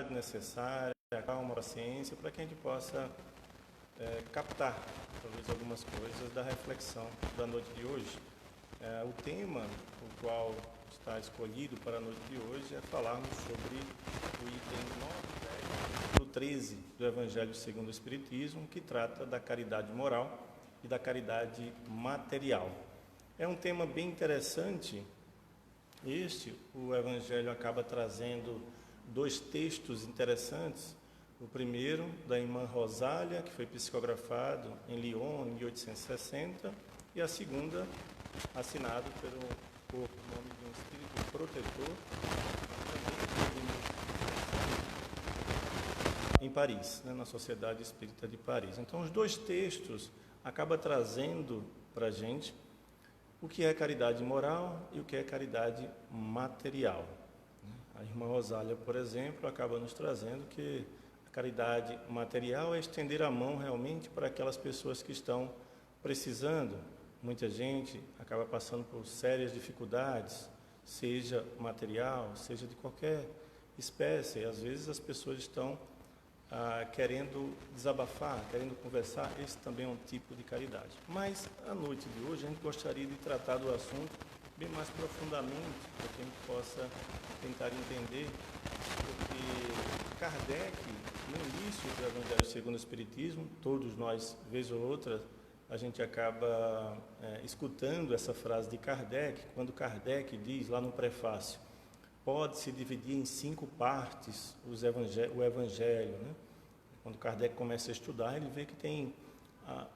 necessária, a calma, a paciência, para que a gente possa captar, talvez, algumas coisas da reflexão da noite de hoje. O tema, o qual está escolhido para a noite de hoje, é falarmos sobre o item 9, 10, no 13 do Evangelho segundo o Espiritismo, que trata da caridade moral e da caridade material. É um tema bem interessante. O Evangelho acaba trazendo dois textos interessantes. O primeiro, da irmã Rosália, que foi psicografado em Lyon, em 1860, e a segunda, assinado por nome de um espírito protetor, também em Paris, na Sociedade Espírita de Paris. Então, os dois textos acabam trazendo para a gente o que é caridade moral e o que é caridade material. A irmã Rosália, por exemplo, acaba nos trazendo que a caridade material é estender a mão realmente para aquelas pessoas que estão precisando. Muita gente acaba passando por sérias dificuldades, seja material, seja de qualquer espécie. Às vezes as pessoas estão querendo desabafar, querendo conversar. Esse também é um tipo de caridade. Mas, à noite de hoje, a gente gostaria de tratar do assunto bem mais profundamente, para que a gente possa tentar entender, porque Kardec, no início do Evangelho segundo o Espiritismo, todos nós, vez ou outra, a gente acaba escutando essa frase de Kardec, quando Kardec diz lá no prefácio: pode-se dividir em 5 partes o Evangelho, né? Quando Kardec começa a estudar, ele vê que tem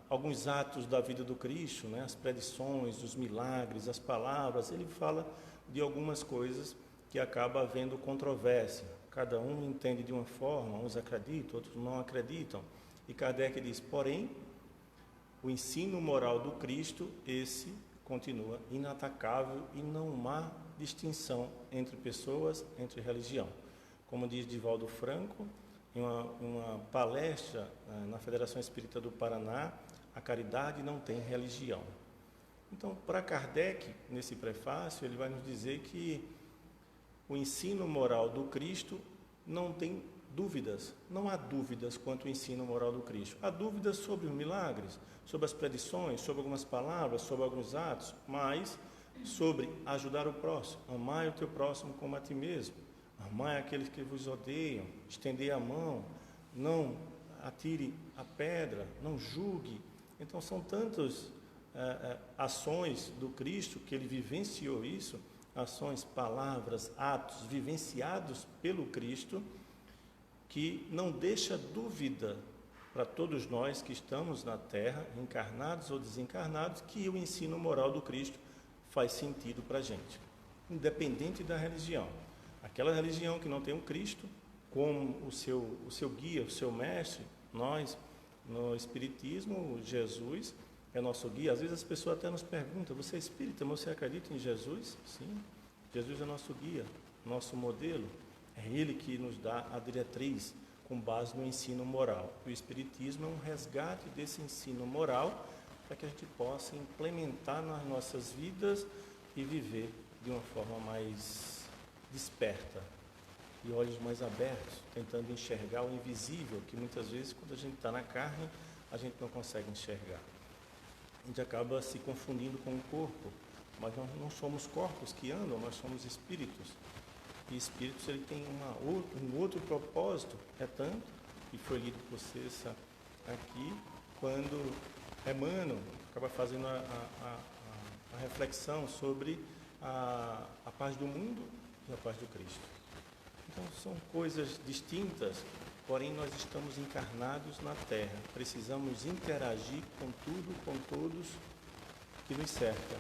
alguns atos da vida do Cristo, né? As predições, os milagres, as palavras. Ele fala de algumas coisas que acaba havendo controvérsia. Cada um entende de uma forma, uns acreditam, outros não acreditam. E Kardec diz, porém, o ensino moral do Cristo, esse continua inatacável e não há distinção entre pessoas, entre religião. Como diz Divaldo Franco, em uma palestra na Federação Espírita do Paraná, a caridade não tem religião. Então, para Kardec, nesse prefácio, ele vai nos dizer que o ensino moral do Cristo não tem dúvidas, não há dúvidas quanto ao ensino moral do Cristo. Há dúvidas sobre os milagres, sobre as predições, sobre algumas palavras, sobre alguns atos, mas sobre ajudar o próximo, amar o teu próximo como a ti mesmo, amar aqueles que vos odeiam, estender a mão, não atire a pedra, não julgue. Então são tantas ações do Cristo que ele vivenciou isso, ações, palavras, atos vivenciados pelo Cristo, que não deixa dúvida para todos nós que estamos na Terra, encarnados ou desencarnados, que o ensino moral do Cristo faz sentido para a gente, independente da religião. Aquela religião que não tem o Cristo como o seu guia, o seu mestre, nós, no Espiritismo, Jesus é nosso guia. Às vezes as pessoas até nos perguntam, você é espírita, mas você acredita em Jesus? Sim, Jesus é nosso guia, nosso modelo. É Ele que nos dá a diretriz com base no ensino moral. O Espiritismo é um resgate desse ensino moral para que a gente possa implementar nas nossas vidas e viver de uma forma mais desperta e olhos mais abertos, tentando enxergar o invisível, que muitas vezes, quando a gente está na carne, a gente não consegue enxergar. A gente acaba se confundindo com o corpo, mas nós não somos corpos que andam, nós somos espíritos. E espíritos, ele tem um outro propósito, é tanto, que foi lido por Cessa aqui, quando Emmanuel acaba fazendo a reflexão sobre a paz do mundo e a paz do Cristo. Então, são coisas distintas, porém nós estamos encarnados na Terra, precisamos interagir com tudo, com todos que nos cerca.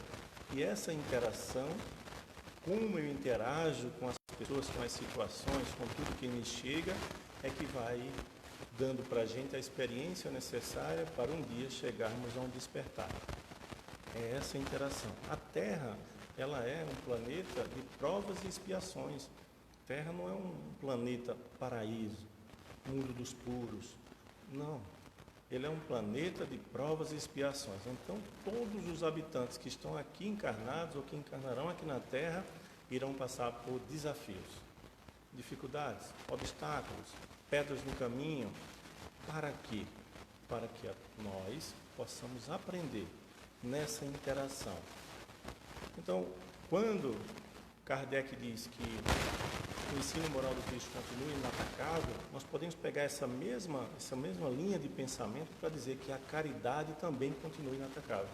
E essa interação, como eu interajo com as pessoas, com as situações, com tudo que me chega, é que vai dando para a gente a experiência necessária para um dia chegarmos a um despertar. É essa interação. A Terra, ela é um planeta de provas e expiações. A Terra não é um planeta paraíso, mundo dos puros. Não. Ele é um planeta de provas e expiações. Então, todos os habitantes que estão aqui encarnados ou que encarnarão aqui na Terra irão passar por desafios. dificuldades, obstáculos, pedras no caminho. Para quê? Para que nós possamos aprender nessa interação. Então, quando Kardec diz que o ensino moral do Cristo continua inatacável, nós podemos pegar essa mesma linha de pensamento para dizer que a caridade também continua inatacável.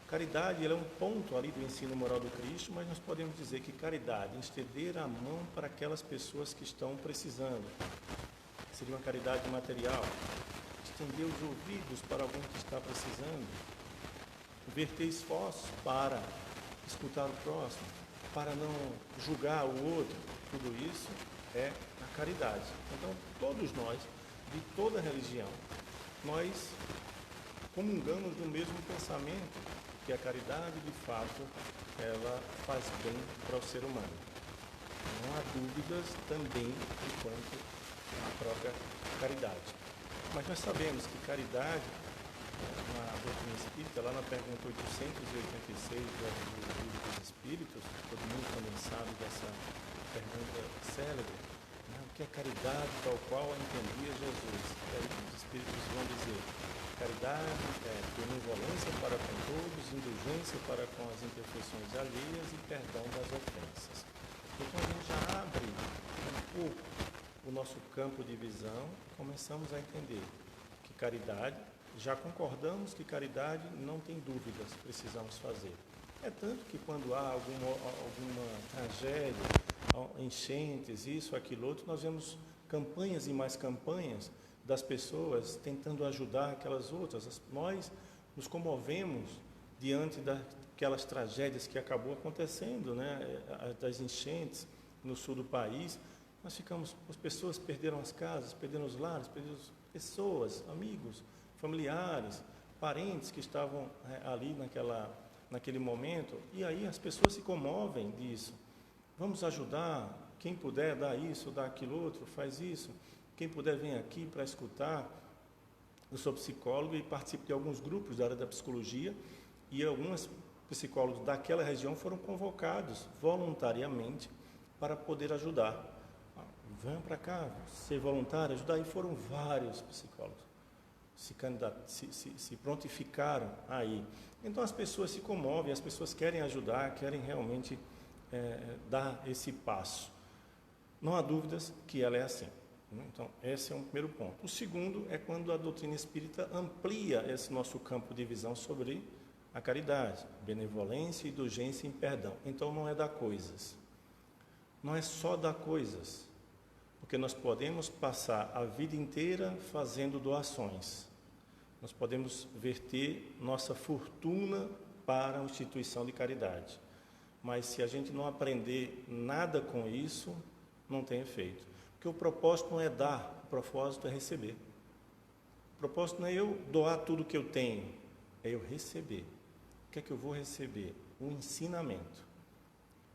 Caridade ela é um ponto ali do ensino moral do Cristo, mas nós podemos dizer que caridade, estender a mão para aquelas pessoas que estão precisando, seria uma caridade material, estender os ouvidos para alguém que está precisando, verter esforços para escutar o próximo, para não julgar o outro, tudo isso é a caridade. Então, todos nós, de toda religião, nós comungamos do mesmo pensamento, que a caridade, de fato, ela faz bem para o ser humano. Não há dúvidas também de quanto à própria caridade. Mas nós sabemos que caridade, na doutrina espírita, lá na pergunta 886 do Livro dos Espíritos, todo mundo também sabe dessa pergunta célebre, né? O que é caridade tal qual a entendia Jesus? E aí os Espíritos vão dizer: caridade é benevolência para com todos, indulgência para com as imperfeições alheias e perdão das ofensas. Então a gente já abre um pouco o nosso campo de visão e começamos a entender que caridade, já concordamos que caridade não tem dúvidas, precisamos fazer. É tanto que quando há alguma tragédia, enchentes, isso, aquilo, outro, nós vemos campanhas e mais campanhas das pessoas tentando ajudar aquelas outras. Nós nos comovemos diante daquelas tragédias que acabou acontecendo, né? Das enchentes no sul do país. Nós ficamos, as pessoas perderam as casas, perderam os lares, perderam pessoas, amigos, familiares, parentes que estavam ali naquele momento. E aí as pessoas se comovem disso. Vamos ajudar, quem puder dá isso, dá aquilo outro, faz isso. Quem puder vir aqui para escutar. Eu sou psicólogo e participo de alguns grupos da área da psicologia e alguns psicólogos daquela região foram convocados voluntariamente para poder ajudar. Venham para cá, ser voluntário, ajudar. E foram vários psicólogos se prontificaram aí. Então as pessoas se comovem, as pessoas querem ajudar, querem realmente dar esse passo. Não há dúvidas que ela é assim. Então, esse é um primeiro ponto. O segundo é quando a doutrina espírita amplia esse nosso campo de visão sobre a caridade, benevolência, indulgência e perdão. Então, não é dar coisas. Não é só dar coisas, porque nós podemos passar a vida inteira fazendo doações. Nós podemos verter nossa fortuna para a instituição de caridade. Mas se a gente não aprender nada com isso, não tem efeito. Porque o propósito não é dar, o propósito é receber. O propósito não é eu doar tudo que eu tenho, é eu receber. O que é que eu vou receber? Um ensinamento.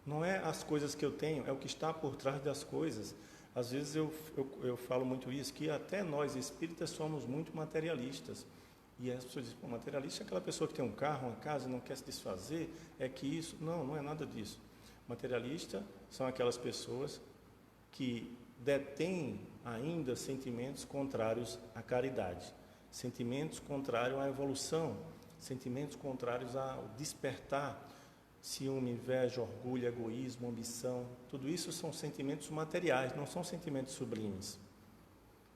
Não é as coisas que eu tenho, é o que está por trás das coisas. Às vezes eu falo muito isso, que até nós espíritas somos muito materialistas. E as pessoas dizem, materialista é aquela pessoa que tem um carro, uma casa e não quer se desfazer, é que isso... Não é nada disso. Materialista são aquelas pessoas que detêm ainda sentimentos contrários à caridade, sentimentos contrários à evolução, sentimentos contrários ao despertar, ciúme, inveja, orgulho, egoísmo, ambição, tudo isso são sentimentos materiais, não são sentimentos sublimes.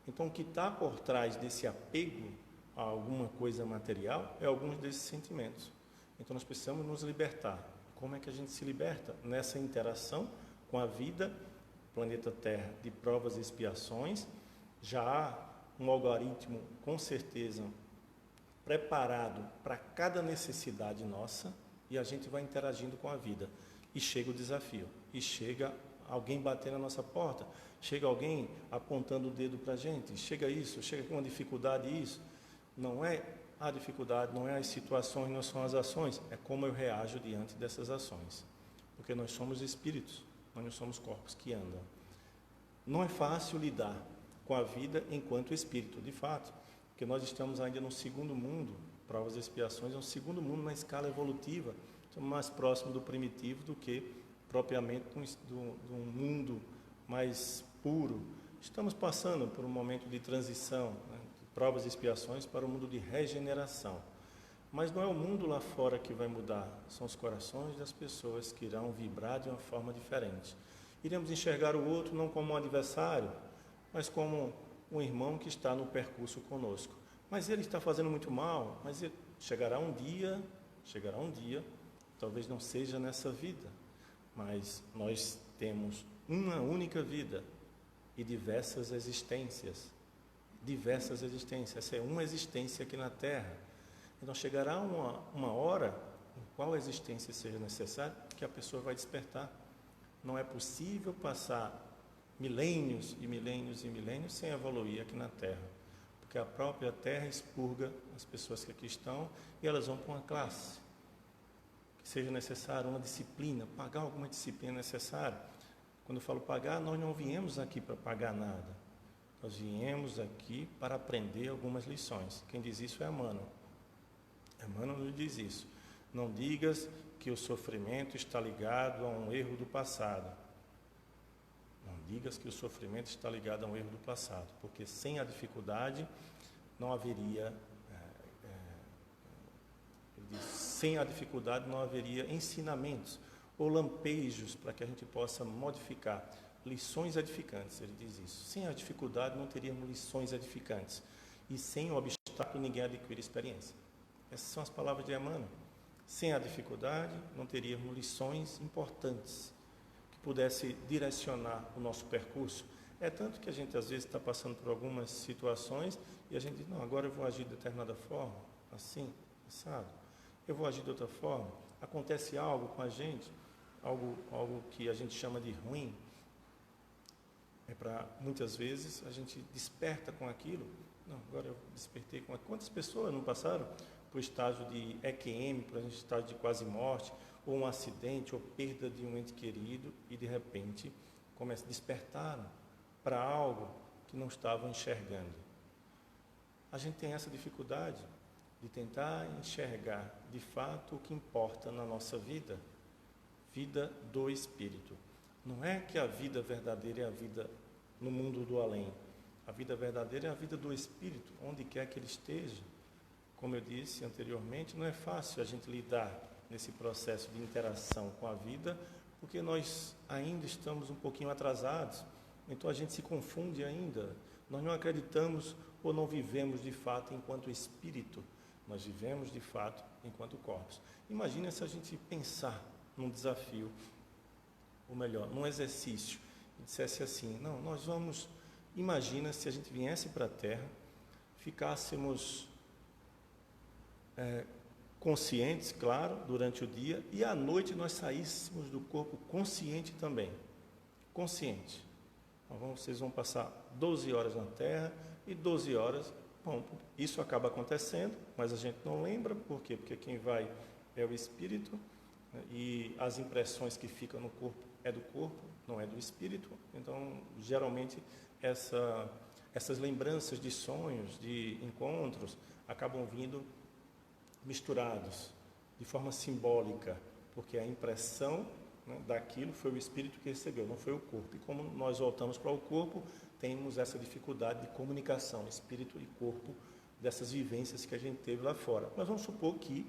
Então, o que está por trás desse apego a alguma coisa material é alguns desses sentimentos. Então, nós precisamos nos libertar. Como é que a gente se liberta? Nessa interação com a vida, planeta Terra, de provas e expiações. Já há um algoritmo, com certeza, preparado para cada necessidade nossa, e a gente vai interagindo com a vida. E chega o desafio, e chega alguém bater na nossa porta, chega alguém apontando o dedo para a gente, chega isso, chega com uma dificuldade, isso. Não é a dificuldade, não é as situações, não são as ações, é como eu reajo diante dessas ações. Porque nós somos espíritos, nós não somos corpos que andam. Não é fácil lidar com a vida enquanto espírito, de fato, porque nós estamos ainda no segundo mundo, provas e expiações, é um segundo mundo na escala evolutiva, estamos mais próximos do primitivo do que propriamente do mundo mais puro. Estamos passando por um momento de transição, né, de provas e expiações para um mundo de regeneração. Mas não é o mundo lá fora que vai mudar, são os corações das pessoas que irão vibrar de uma forma diferente. Iremos enxergar o outro não como um adversário, mas como um irmão que está no percurso conosco. Mas ele está fazendo muito mal, mas chegará um dia, talvez não seja nessa vida, mas nós temos uma única vida e diversas existências. Diversas existências, essa é uma existência aqui na Terra. Então chegará uma hora em qual existência seja necessária que a pessoa vai despertar. Não é possível passar milênios e milênios e milênios sem evoluir aqui na Terra, porque a própria Terra expurga as pessoas que aqui estão e elas vão para uma classe. Que seja necessário uma disciplina, pagar alguma disciplina necessária. Quando eu falo pagar, nós não viemos aqui para pagar nada. Nós viemos aqui para aprender algumas lições. Quem diz isso é Emmanuel. Emmanuel nos diz isso. Não digas que o sofrimento está ligado a um erro do passado. Não digas que o sofrimento está ligado a um erro do passado, porque sem a dificuldade não haveria, ele diz, sem a dificuldade não haveria ensinamentos ou lampejos para que a gente possa modificar. Lições edificantes, ele diz isso. Sem a dificuldade não teríamos lições edificantes. E sem o obstáculo ninguém adquire experiência. Essas são as palavras de Emmanuel. Sem a dificuldade, não teríamos lições importantes que pudesse direcionar o nosso percurso. É tanto que a gente, às vezes, está passando por algumas situações e a gente diz, não, agora eu vou agir de determinada forma, assim, sabe? Eu vou agir de outra forma. Acontece algo com a gente, algo que a gente chama de ruim. Muitas vezes, a gente desperta com aquilo. Não, agora eu despertei com aquilo. Quantas pessoas não passaram para o estágio de EQM, para o estágio de quase morte, ou um acidente, ou perda de um ente querido, e de repente despertaram para algo que não estavam enxergando. A gente tem essa dificuldade de tentar enxergar de fato o que importa na nossa vida, vida do espírito. Não é que a vida verdadeira é a vida no mundo do além. A vida verdadeira é a vida do espírito, onde quer que ele esteja. Como eu disse anteriormente, não é fácil a gente lidar nesse processo de interação com a vida, porque nós ainda estamos um pouquinho atrasados, então a gente se confunde ainda. Nós não acreditamos ou não vivemos de fato enquanto espírito, nós vivemos de fato enquanto corpos. Imagina se a gente pensar num desafio, ou melhor, num exercício, e dissesse assim, não, nós vamos, imagina se a gente viesse para a Terra, ficássemos conscientes, claro, durante o dia, e à noite nós saíssemos do corpo consciente também. Consciente. Então, vocês vão passar 12 horas na Terra e 12 horas... Bom, isso acaba acontecendo, mas a gente não lembra. Por quê? Porque quem vai é o espírito, né, e as impressões que ficam no corpo é do corpo, não é do espírito. Então, geralmente, essas lembranças de sonhos, de encontros, acabam vindo misturados, de forma simbólica, porque a impressão, né, daquilo foi o espírito que recebeu, não foi o corpo. E como nós voltamos para o corpo, temos essa dificuldade de comunicação, espírito e corpo, dessas vivências que a gente teve lá fora. Mas vamos supor que,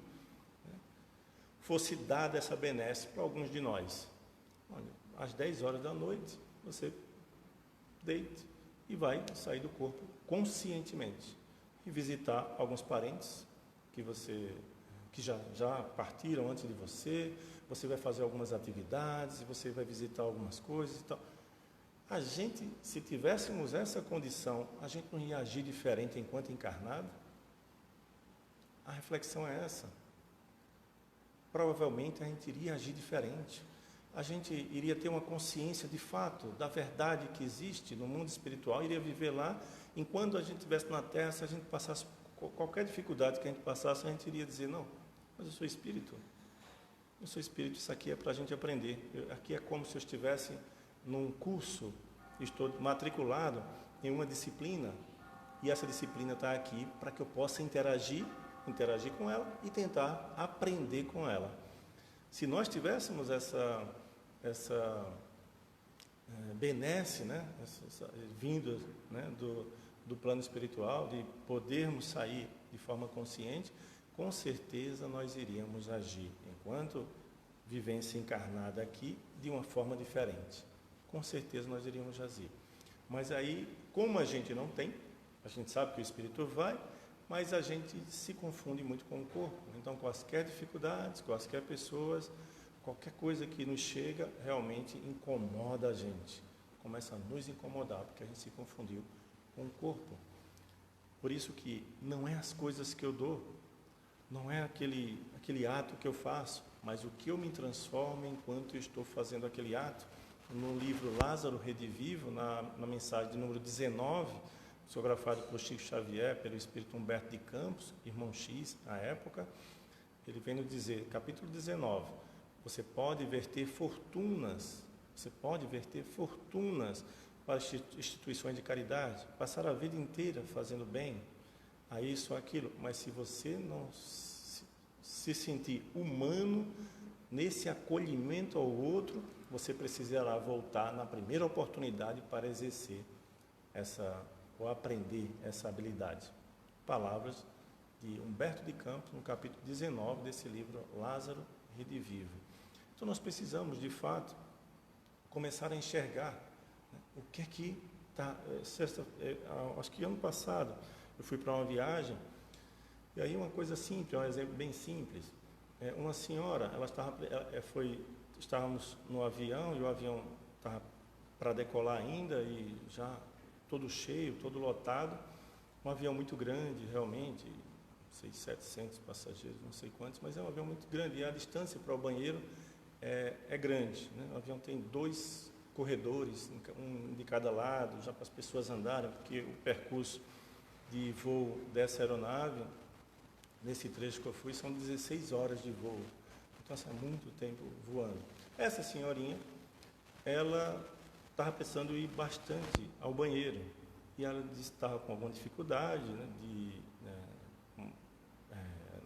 né, fosse dada essa benesse para alguns de nós. Olha, às 10 horas da noite, você deita e vai sair do corpo conscientemente e visitar alguns parentes que já partiram antes de você vai fazer algumas atividades, você vai visitar algumas coisas e tal. A gente, se tivéssemos essa condição, a gente não ia agir diferente enquanto encarnado? A reflexão é essa. Provavelmente a gente iria agir diferente. A gente iria ter uma consciência de fato da verdade que existe no mundo espiritual, iria viver lá, enquanto a gente estivesse na Terra, se a gente passasse qualquer dificuldade que a gente passasse, a gente iria dizer, não, mas eu sou espírito, isso aqui é para a gente aprender, aqui é como se eu estivesse num curso, estou matriculado em uma disciplina, e essa disciplina está aqui para que eu possa interagir com ela e tentar aprender com ela. Se nós tivéssemos benesse, né, vindas, né, do plano espiritual, de podermos sair de forma consciente, com certeza nós iríamos agir, enquanto vivência encarnada aqui, de uma forma diferente. Com certeza nós iríamos agir. Mas aí, como a gente não tem, a gente sabe que o espírito vai, mas a gente se confunde muito com o corpo. Então, quaisquer dificuldades, quaisquer pessoas, qualquer coisa que nos chega, realmente incomoda a gente. Começa a nos incomodar, porque a gente se confundiu com o corpo. Por isso que não é as coisas que eu dou, não é aquele ato que eu faço, mas o que eu me transformo enquanto eu estou fazendo aquele ato. No livro Lázaro Redivivo, na mensagem de número 19, psicografado por Chico Xavier, pelo espírito Humberto de Campos, irmão X, na época, ele vem nos dizer, capítulo 19, você pode verter fortunas para instituições de caridade, passar a vida inteira fazendo bem a isso ou aquilo, mas se você não se sentir humano nesse acolhimento ao outro, você precisará voltar na primeira oportunidade para exercer ou aprender essa habilidade. Palavras de Humberto de Campos, no capítulo 19 desse livro, Lázaro Redivivo. Então nós precisamos, de fato, começar a enxergar, né, o que é que está... acho que ano passado eu fui para uma viagem, e aí uma coisa simples, um exemplo bem simples. Uma senhora, estávamos no avião, e o avião estava para decolar ainda, e já todo cheio, todo lotado, um avião muito grande, realmente, não sei, 700 passageiros, não sei quantos, mas é um avião muito grande, e a distância para o banheiro é grande, né? O avião tem 2 corredores, um de cada lado, já para as pessoas andarem, porque o percurso de voo dessa aeronave, nesse trecho que eu fui, são 16 horas de voo, então é muito tempo voando. Essa senhorinha, ela estava precisando ir bastante ao banheiro, e ela disse que estava com alguma dificuldade, né,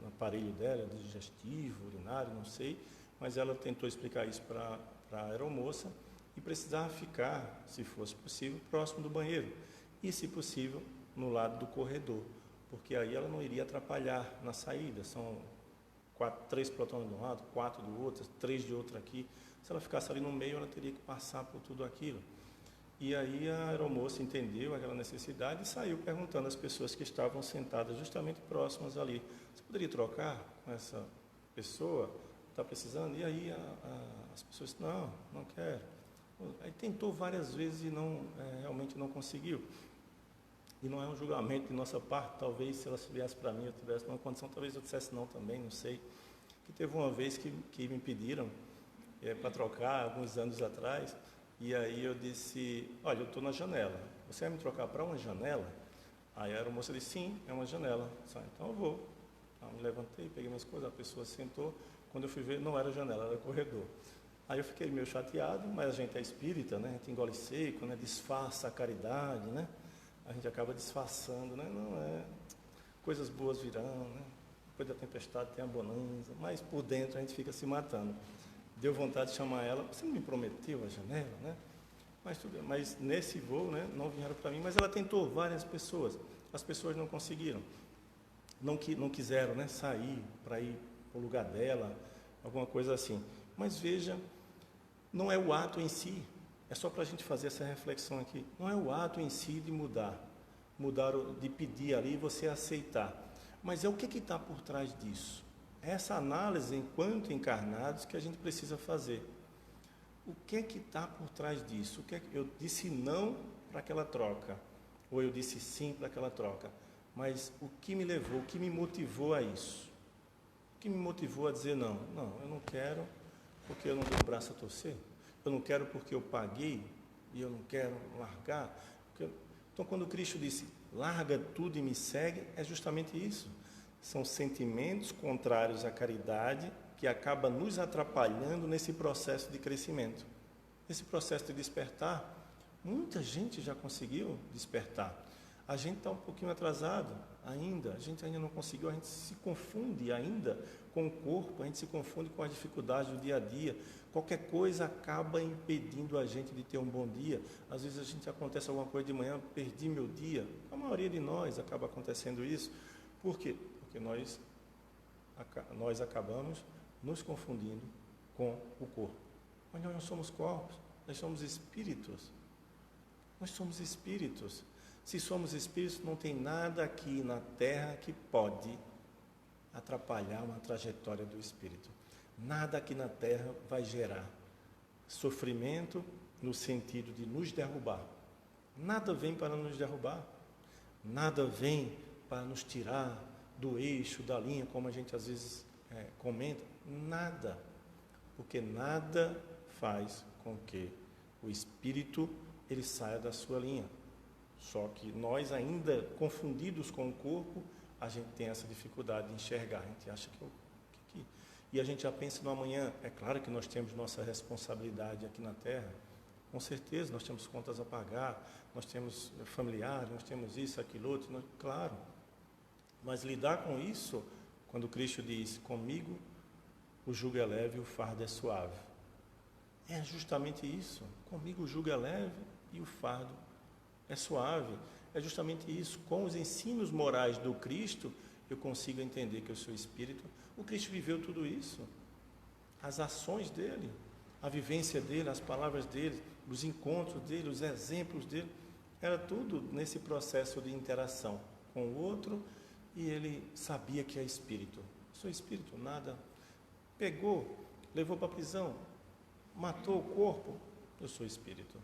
no aparelho dela, digestivo, urinário, não sei, mas ela tentou explicar isso para a aeromoça e precisava ficar, se fosse possível, próximo do banheiro e, se possível, no lado do corredor, porque aí ela não iria atrapalhar na saída. São 3 plotões de um lado, 4 do outro, 3 de outro aqui. Se ela ficasse ali no meio, ela teria que passar por tudo aquilo. E aí a aeromoça entendeu aquela necessidade e saiu perguntando às pessoas que estavam sentadas justamente próximas ali: você poderia trocar com essa pessoa? Está precisando? E aí as pessoas disseram: não quero. Aí tentou várias vezes e realmente não conseguiu. E não é um julgamento de nossa parte, talvez se ela viesse para mim, eu tivesse uma condição, talvez eu dissesse não também, não sei. Que teve uma vez que me pediram para trocar, alguns anos atrás, e aí eu disse: olha, eu estou na janela, você vai me trocar para uma janela? Aí a aeromoça disse: sim, é uma janela. Então eu vou. Então, eu me levantei, peguei minhas coisas, a pessoa sentou, quando eu fui ver, não era janela, era corredor. Aí eu fiquei meio chateado, mas a gente é espírita, né? A gente engole seco, né? Disfarça a caridade, né? A gente acaba disfarçando, né? Não é, coisas boas virão, né? Depois da tempestade tem a bonança, mas por dentro a gente fica se matando. Deu vontade de chamar ela: você não me prometeu a janela, né? Mas nesse voo, né, não vieram para mim, mas ela tentou, várias pessoas, as pessoas não conseguiram, não quiseram, né, sair para ir para o lugar dela, alguma coisa assim. Mas veja, não é o ato em si, é só para a gente fazer essa reflexão aqui, não é o ato em si de mudar, de pedir ali e você aceitar, mas é o que está por trás disso. É essa análise, enquanto encarnados, que a gente precisa fazer. O que está por trás disso? Eu disse não para aquela troca, ou eu disse sim para aquela troca, mas o que me levou, o que me motivou a isso? O que me motivou a dizer não? Não, eu não quero porque eu não dou o braço a torcer, eu não quero porque eu paguei e eu não quero largar. Então, quando Cristo disse: larga tudo e me segue, é justamente isso. São sentimentos contrários à caridade que acabam nos atrapalhando nesse processo de crescimento. Esse processo de despertar, muita gente já conseguiu despertar. A gente está um pouquinho atrasado ainda, a gente ainda não conseguiu, a gente se confunde ainda com o corpo, a gente se confunde com as dificuldades do dia a dia. Qualquer coisa acaba impedindo a gente de ter um bom dia. Às vezes a gente acontece alguma coisa de manhã, perdi meu dia. A maioria de nós acaba acontecendo isso. Por quê? Porque nós acabamos nos confundindo com o corpo. Mas nós não somos corpos, nós somos espíritos. Nós somos espíritos. Se somos espíritos, não tem nada aqui na Terra que pode atrapalhar uma trajetória do espírito. Nada aqui na Terra vai gerar sofrimento no sentido de nos derrubar. Nada vem para nos derrubar. Nada vem para nos tirar do eixo, da linha, como a gente às vezes comenta. Nada. Porque nada faz com que o espírito ele saia da sua linha. Só que nós ainda, confundidos com o corpo, a gente tem essa dificuldade de enxergar. A gente acha que e a gente já pensa no amanhã. É claro que nós temos nossa responsabilidade aqui na Terra. Com certeza, nós temos contas a pagar, nós temos familiares, nós temos isso, aquilo, outro. Claro. Mas lidar com isso, quando Cristo diz, comigo o jugo é leve e o fardo é suave. É justamente isso. Comigo o jugo é leve e o fardo é suave. É justamente isso. Com os ensinos morais do Cristo, eu consigo entender que eu sou espírito. O Cristo viveu tudo isso. As ações dele, a vivência dele, as palavras dele, os encontros dele, os exemplos dele, era tudo nesse processo de interação com o outro, e ele sabia que é espírito. Sou espírito, nada. Pegou, levou para a prisão, matou o corpo, eu sou espírito.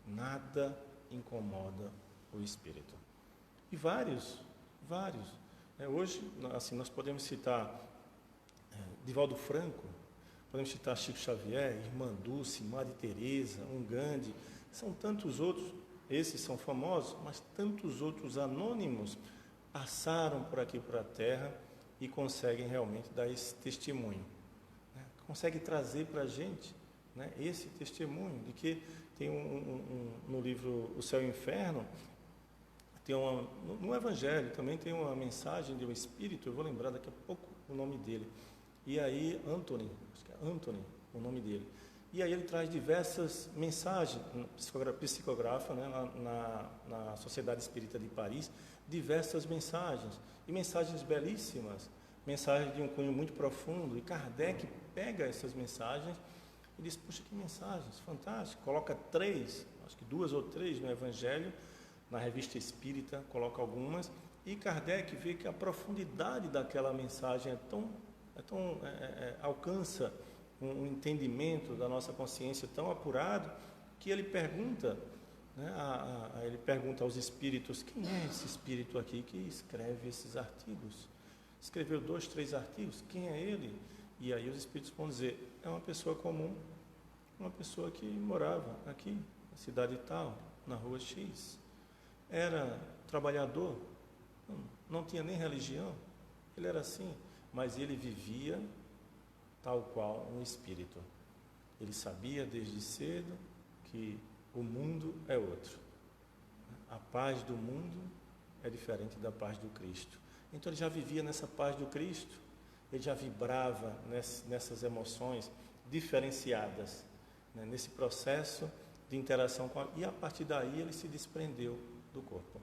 Nada incomoda o espírito. E vários. Hoje, assim, nós podemos citar Divaldo Franco, podemos citar Chico Xavier, Irmã Dulce, Madre Teresa, Gandhi, são tantos outros, esses são famosos, mas tantos outros anônimos passaram por aqui, por a Terra, e conseguem realmente dar esse testemunho. Conseguem trazer para a gente esse testemunho de que tem no livro O Céu e o Inferno, no Evangelho também tem uma mensagem de um espírito, eu vou lembrar daqui a pouco o nome dele, e aí Anthony, acho que é Anthony o nome dele, e aí ele traz diversas mensagens, psicografa na Sociedade Espírita de Paris, diversas mensagens, e mensagens belíssimas, mensagens de um cunho muito profundo, e Kardec pega essas mensagens e diz, puxa, que mensagens fantásticas, coloca 3, acho que 2 ou 3 no Evangelho, na Revista Espírita, coloca algumas, e Kardec vê que a profundidade daquela mensagem alcança um entendimento da nossa consciência tão apurado, que ele pergunta, ele pergunta aos espíritos, quem é esse espírito aqui que escreve esses artigos? Escreveu 2, 3 artigos, quem é ele? E aí os espíritos vão dizer, é uma pessoa comum, uma pessoa que morava aqui, na cidade tal, na rua X. Era trabalhador, não tinha nem religião, ele era assim, mas ele vivia tal qual um espírito. Ele sabia desde cedo que o mundo é outro. A paz do mundo é diferente da paz do Cristo. Então ele já vivia nessa paz do Cristo, ele já vibrava nessas emoções diferenciadas, nesse processo de interação e a partir daí ele se desprendeu do corpo.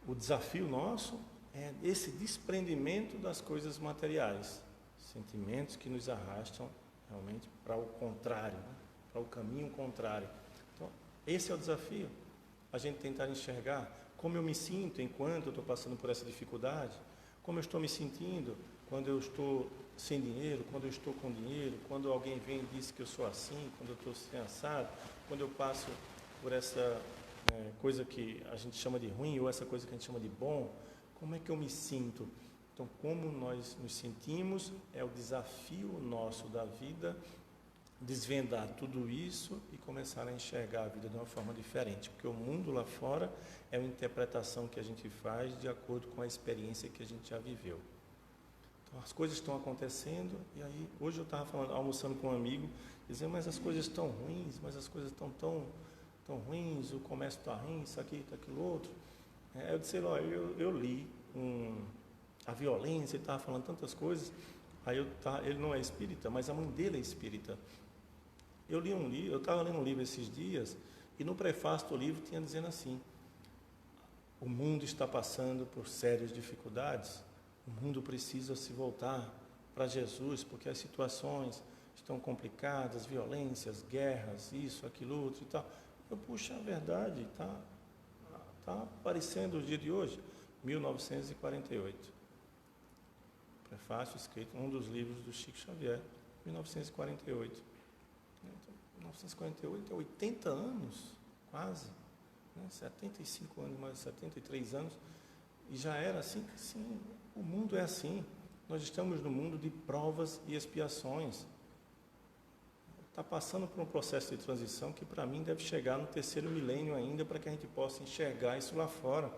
O desafio nosso é esse desprendimento das coisas materiais, sentimentos que nos arrastam realmente para o contrário, para o caminho contrário. Então, esse é o desafio, a gente tentar enxergar como eu me sinto enquanto eu estou passando por essa dificuldade, como eu estou me sentindo quando eu estou sem dinheiro, quando eu estou com dinheiro, quando alguém vem e diz que eu sou assim, quando eu estou sem assado, quando eu passo por essa coisa que a gente chama de ruim ou essa coisa que a gente chama de bom, como é que eu me sinto? Então, como nós nos sentimos é o desafio nosso da vida, desvendar tudo isso e começar a enxergar a vida de uma forma diferente, porque o mundo lá fora é uma interpretação que a gente faz de acordo com a experiência que a gente já viveu. Então, as coisas estão acontecendo, e aí, hoje eu estava almoçando com um amigo, dizendo, mas as coisas estão ruins, mas as coisas estão tão ruins, o comércio está ruim, isso aqui, aquilo outro. Eu disse, olha, eu li a violência, ele estava falando tantas coisas. Aí ele não é espírita, mas a mãe dele é espírita. Eu estava lendo um livro esses dias, e no prefácio do livro tinha dizendo assim: o mundo está passando por sérias dificuldades, o mundo precisa se voltar para Jesus, porque as situações estão complicadas, violências, guerras, isso, aquilo, outro e tal. Puxa, a verdade, está aparecendo o dia de hoje, 1948. Prefácio escrito, um dos livros do Chico Xavier, 1948. Então, 1948 é 80 anos, quase, né? 75 anos, mais 73 anos, e já era assim. Sim, o mundo é assim. Nós estamos no mundo de provas e expiações. Está passando por um processo de transição que, para mim, deve chegar no 3º milênio ainda, para que a gente possa enxergar isso lá fora.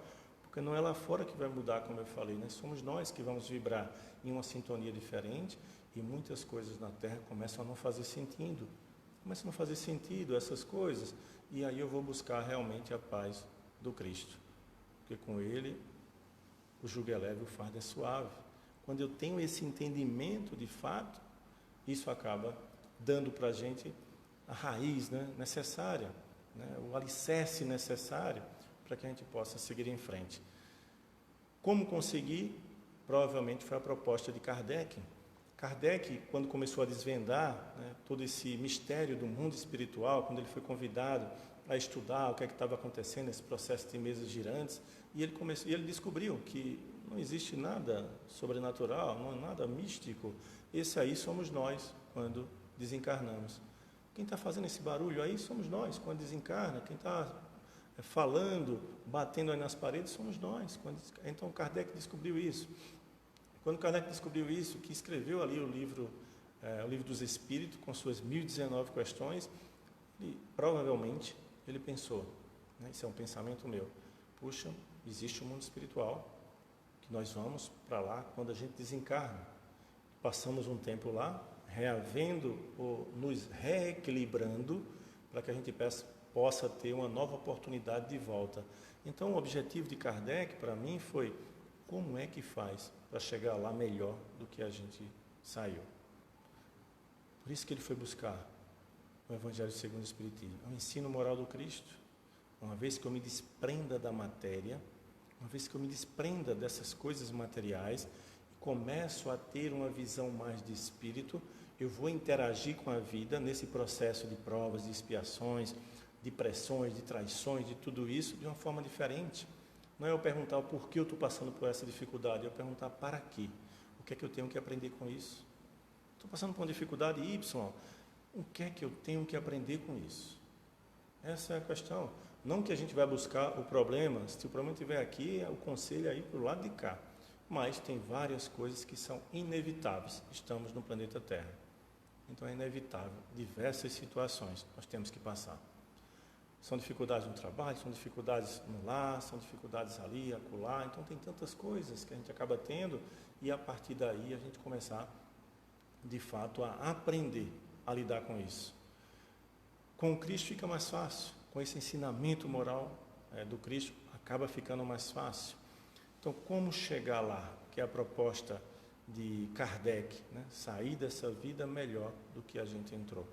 Porque não é lá fora que vai mudar, como eu falei, né? Somos nós que vamos vibrar em uma sintonia diferente, e muitas coisas na Terra começam a não fazer sentido. Começam a não fazer sentido essas coisas, e aí eu vou buscar realmente a paz do Cristo. Porque com Ele o jugo é leve, o fardo é suave. Quando eu tenho esse entendimento de fato, isso acaba dando para a gente a raiz, né, necessária, né, o alicerce necessário para que a gente possa seguir em frente. Como conseguir? Provavelmente foi a proposta de Kardec. Kardec, quando começou a desvendar, né, todo esse mistério do mundo espiritual, quando ele foi convidado a estudar o que é que estava acontecendo, esse processo de mesas girantes, e ele descobriu que não existe nada sobrenatural, não é nada místico. Esse aí somos nós, quando desencarnamos. Quem está fazendo esse barulho aí somos nós, quando desencarna. Quem está falando, batendo aí nas paredes, somos nós. Então Kardec descobriu isso. Quando Kardec descobriu isso, que escreveu ali o livro dos Espíritos, com suas 1019 questões, provavelmente ele pensou, né, isso é um pensamento meu: puxa, existe um mundo espiritual, que nós vamos para lá quando a gente desencarna. Passamos um tempo lá, reavendo ou nos reequilibrando, para que a gente possa ter uma nova oportunidade de volta. Então, o objetivo de Kardec, para mim, foi: como é que faz para chegar lá melhor do que a gente saiu? Por isso que ele foi buscar o Evangelho segundo o Espiritismo, o ensino moral do Cristo. Uma vez que eu me desprenda da matéria, uma vez que eu me desprenda dessas coisas materiais e começo a ter uma visão mais de espírito, eu vou interagir com a vida nesse processo de provas, de expiações, de pressões, de traições, de tudo isso, de uma forma diferente. Não é eu perguntar o porquê eu estou passando por essa dificuldade, é eu perguntar para quê? O que é que eu tenho que aprender com isso? Estou passando por uma dificuldade Y, o que é que eu tenho que aprender com isso? Essa é a questão. Não que a gente vai buscar o problema, se o problema estiver aqui, o conselho é ir para o lado de cá. Mas tem várias coisas que são inevitáveis. Estamos no planeta Terra. Então é inevitável. Diversas situações nós temos que passar. São dificuldades no trabalho, são dificuldades no lar, são dificuldades ali, acolá. Então tem tantas coisas que a gente acaba tendo, e a partir daí a gente começar, de fato, a aprender a lidar com isso. Com o Cristo fica mais fácil. Com esse ensinamento moral do Cristo, acaba ficando mais fácil. Então, como chegar lá, que é a proposta de Kardec, né? Sair dessa vida melhor do que a gente entrou,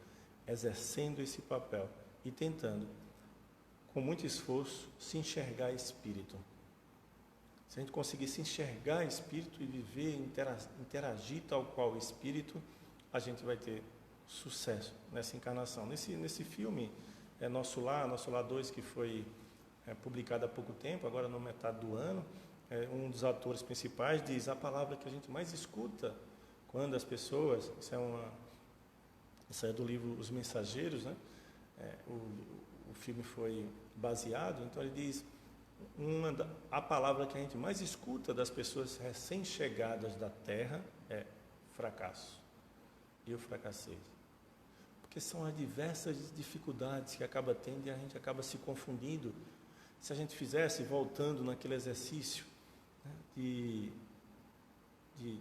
exercendo esse papel e tentando, com muito esforço, se enxergar espírito. Se a gente conseguir se enxergar espírito e viver, interagir tal qual o espírito, a gente vai ter sucesso nessa encarnação. Nesse filme, Nosso Lar 2, que foi publicado há pouco tempo, agora na metade do ano, um dos atores principais diz: a palavra que a gente mais escuta quando as pessoas, isso é do livro Os Mensageiros, né? O filme foi baseado, então ele diz, a palavra que a gente mais escuta das pessoas recém-chegadas da Terra é fracasso. Eu fracassei. Porque são as diversas dificuldades que acaba tendo e a gente acaba se confundindo. Se a gente fizesse, voltando naquele exercício, né, de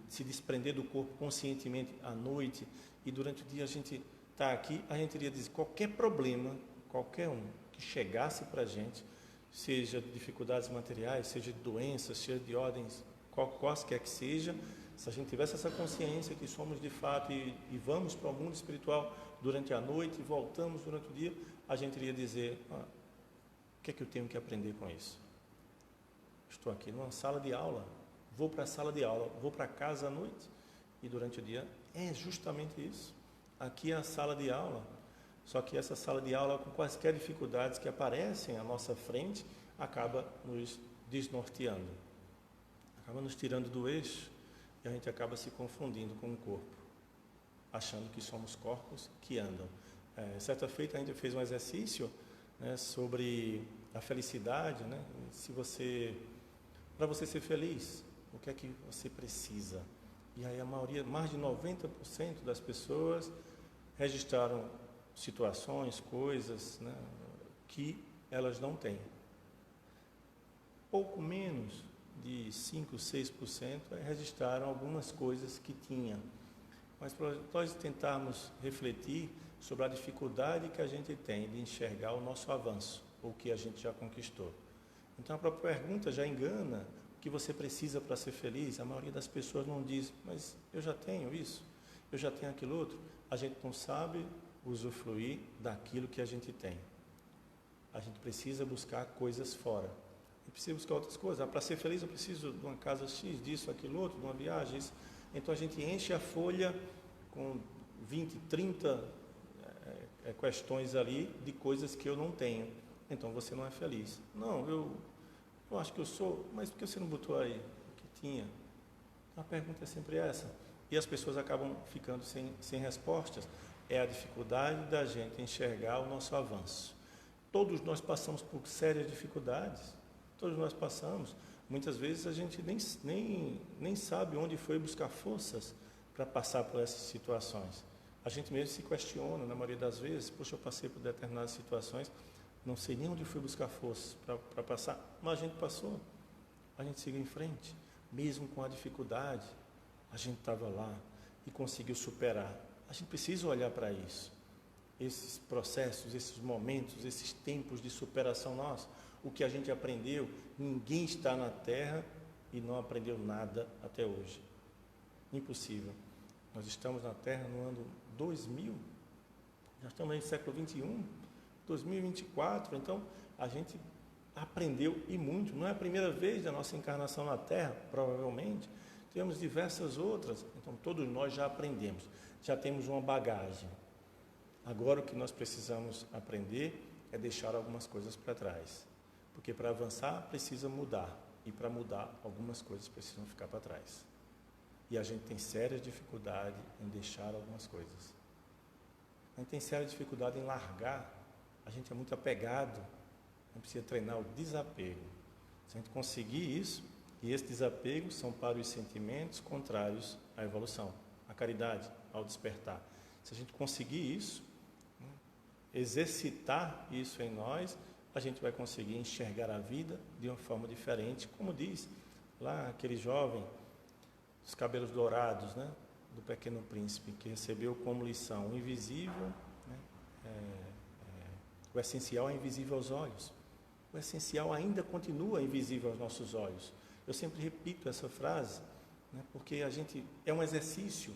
se desprender do corpo conscientemente à noite, e durante o dia a gente está aqui, a gente iria dizer: qualquer problema, qualquer um que chegasse para a gente, seja de dificuldades materiais, seja de doenças, seja de ordens quaisquer que seja, se a gente tivesse essa consciência que somos de fato e vamos para o mundo espiritual durante a noite e voltamos durante o dia, a gente iria dizer, o que é que eu tenho que aprender com isso? Estou aqui numa sala de aula, vou para a sala de aula, vou para casa à noite e durante o dia é justamente isso. Aqui é a sala de aula, só que essa sala de aula, com quaisquer dificuldades que aparecem à nossa frente, acaba nos desnorteando, acaba nos tirando do eixo e a gente acaba se confundindo com o corpo, achando que somos corpos que andam. Certa feita a gente fez um exercício, né, sobre a felicidade, né? Para você ser feliz, o que é que você precisa? E aí a maioria, mais de 90% das pessoas registraram situações, coisas, né, que elas não têm. Pouco menos de 5, 6% registraram algumas coisas que tinham. Mas para nós tentarmos refletir sobre a dificuldade que a gente tem de enxergar o nosso avanço, o que a gente já conquistou. Então a própria pergunta já engana o que você precisa para ser feliz. A maioria das pessoas não diz, mas eu já tenho isso, eu já tenho aquilo outro. A gente não sabe usufruir daquilo que a gente tem. A gente precisa buscar coisas fora. E precisa buscar outras coisas. Para ser feliz eu preciso de uma casa X, disso, aquilo outro, de uma viagem, isso. Então a gente enche a folha com 20, 30 questões ali de coisas que eu não tenho. Então você não é feliz. Não, eu acho que eu sou, mas por que você não botou aí o que tinha? A pergunta é sempre essa. E as pessoas acabam ficando sem respostas. É a dificuldade da gente enxergar o nosso avanço. Todos nós passamos por sérias dificuldades. Todos nós passamos. Muitas vezes a gente nem sabe onde foi buscar forças para passar por essas situações. A gente mesmo se questiona, na maioria das vezes, poxa, eu passei por determinadas situações, não sei nem onde fui buscar forças para passar, mas a gente passou, a gente seguiu em frente, mesmo com a dificuldade, a gente estava lá e conseguiu superar. A gente precisa olhar para isso, esses processos, esses momentos, esses tempos de superação nossa, o que a gente aprendeu, ninguém está na Terra e não aprendeu nada até hoje. Impossível. Nós estamos na Terra no ano 2000, já estamos no século 21, 2024, então a gente aprendeu e muito. Não é a primeira vez da nossa encarnação na Terra, provavelmente, temos diversas outras, então todos nós já aprendemos, já temos uma bagagem. Agora o que nós precisamos aprender é deixar algumas coisas para trás, porque para avançar precisa mudar, e para mudar algumas coisas precisam ficar para trás. E a gente tem séria dificuldade em deixar algumas coisas. A gente tem séria dificuldade em largar. A gente é muito apegado. A gente precisa treinar o desapego. Se a gente conseguir isso, e esse desapego são para os sentimentos contrários à evolução, à caridade, ao despertar. Se a gente conseguir isso, exercitar isso em nós, a gente vai conseguir enxergar a vida de uma forma diferente. Como diz lá aquele jovem, os cabelos dourados, né, do Pequeno Príncipe, que recebeu como lição o invisível, né, o essencial é invisível aos olhos. O essencial ainda continua invisível aos nossos olhos. Eu sempre repito essa frase, né, porque a gente é um exercício,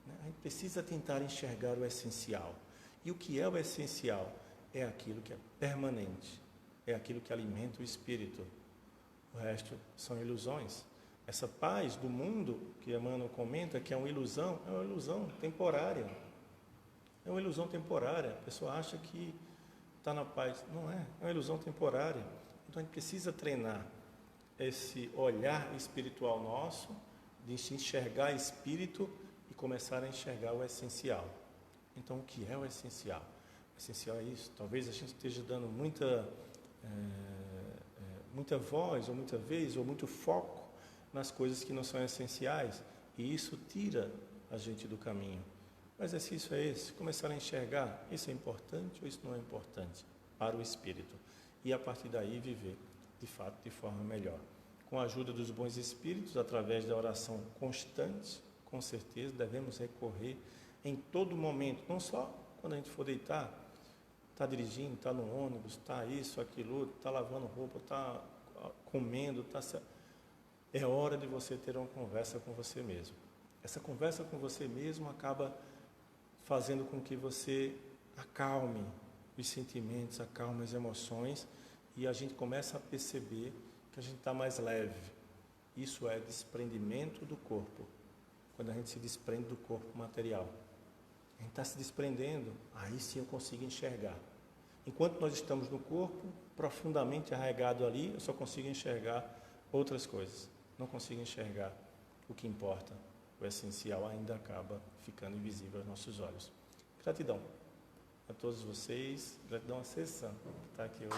né, a gente precisa tentar enxergar o essencial. E o que é o essencial? É aquilo que é permanente, é aquilo que alimenta o espírito. O resto são ilusões. Essa paz do mundo, que Emmanuel comenta que é uma ilusão temporária. É uma ilusão temporária. A pessoa acha que está na paz. Não é, é uma ilusão temporária. Então a gente precisa treinar esse olhar espiritual nosso, de se enxergar espírito e começar a enxergar o essencial. Então o que é o essencial? O essencial é isso. Talvez a gente esteja dando muita voz, ou muita vez, ou muito foco nas coisas que não são essenciais, e isso tira a gente do caminho. O exercício é esse, começar a enxergar, isso é importante ou isso não é importante para o espírito, e a partir daí viver, de fato, de forma melhor. Com a ajuda dos bons espíritos, através da oração constante, com certeza devemos recorrer em todo momento, não só quando a gente for deitar, está dirigindo, está no ônibus, está isso, aquilo, está lavando roupa, está comendo, está... é hora de você ter uma conversa com você mesmo. Essa conversa com você mesmo acaba fazendo com que você acalme os sentimentos, acalme as emoções, e a gente começa a perceber que a gente está mais leve. Isso é desprendimento do corpo. Quando a gente se desprende do corpo material, a gente está se desprendendo, aí sim eu consigo enxergar. Enquanto nós estamos no corpo, profundamente arraigado ali, eu só consigo enxergar outras coisas. Não consigo enxergar o que importa. O essencial ainda acaba ficando invisível aos nossos olhos. Gratidão a todos vocês, gratidão a Cessa, que está aqui hoje.